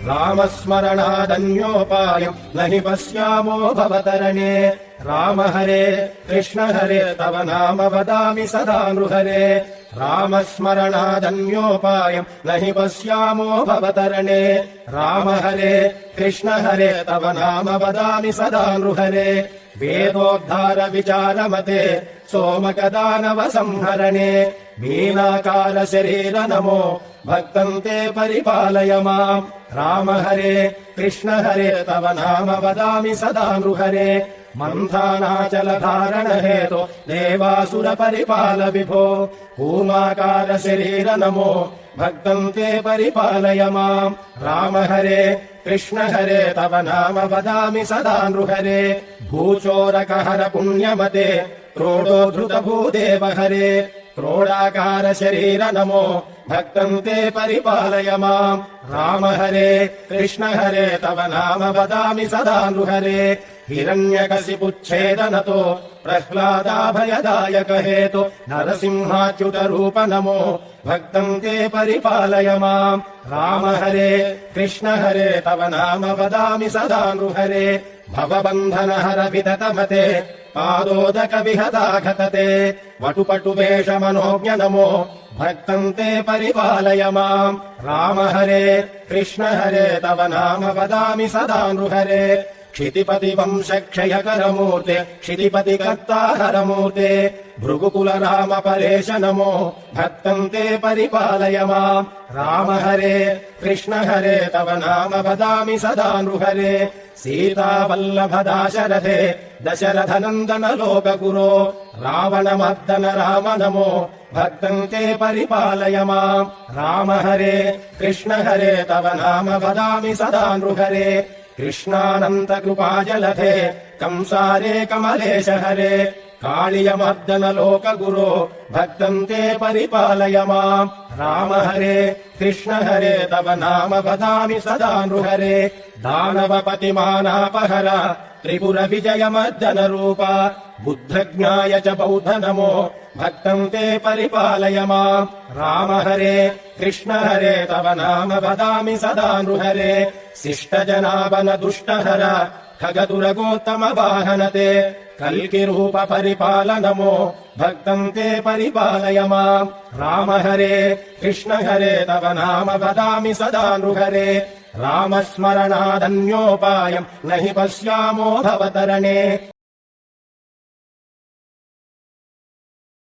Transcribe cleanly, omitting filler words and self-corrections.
रामस्मरणादन्योपायम् न हि पश्यामो भवतरणे राम हरे कृष्ण हरे तव नाम वदामि सदा नृहरे रामस्मरणादन्योपायम् न हि पश्यामो भवतरणे राम हरे कृष्ण हरे तव नाम वदामि सदा नृहरे वेदोद्धार विचारमते सोमकदानव संहरणे मीनाकार शरीर नमो भक्तं ते परिपालय माम् राम हरे कृष्ण हरे तव नाम वदामि सदा नृहरे मन्थानाचलधारण हेतो देवासुर परिपाल विभो कूमाकार शरीर नमो भक्तं ते परिपालय माम् राम हरे कृष्ण हरे तव नाम वदामि सदा नृहरे भूचोरकहर पुण्यमते क्रोडोद्धृत भूदेव हरे क्रोडाकार शरीर नमो भक्तं ते परिपालय माम् राम हरे कृष्ण हरे तव नाम वदामि सदा नृहरे हिरण्यकशिपुच्छेदनतो प्रह्लादाभयदायक हेतु नरसिंहाच्युत रूप नमो भक्तं ते परिपालय माम् राम हरे कृष्ण हरे तव नाम वदामि सदा नृहरे भवबन्धनहर विततमते पादोदक विहताघतते वटुपटु वेष मनोज्ञ नमो भक्तं ते परिपालय माम् राम हरे कृष्ण हरे तव नाम वदामि सदा नृहरे क्षितिपति वंश क्षयकर मूर्ते क्षितिपति कर्ताहर मूर्ते भृगुकुल राम परेश नमो भक्तं ते परिपालय माम् राम हरे कृष्ण हरे तव नाम वदामि सदा नृहरे सीतावल्लभ दाशरथे दशरथ नन्दन लोकगुरो रावणमर्दन राम नमो भक्तं ते परिपालय माम् राम हरे कृष्ण हरे तव नाम वदामि सदा नृहरे कृष्णानन्त कृपाजलधे कंसारे कमलेश हरे कालियमर्दन लोकगुरो भक्तं ते परिपालय माम् राम हरे कृष्ण हरे तव नाम वदामि सदा नृहरे दानवपतिमानापहर त्रिपुर विजय मर्दन रूप बुद्धज्ञाय च बौद्ध नमो भक्तं ते परिपालय माम् राम हरे कृष्ण हरे तव नाम वदामि सदा नृहरे शिष्टजनावन दुष्टहर खगदुरगोत्तम वाहनते कल्कि रूप परिपाल नमो भक्तं ते परिपालय माम् राम हरे कृष्ण हरे तव नाम वदामि सदा नृहरे रामस्मरणादन्योपायम् न हि पश्यामो भवतरणे।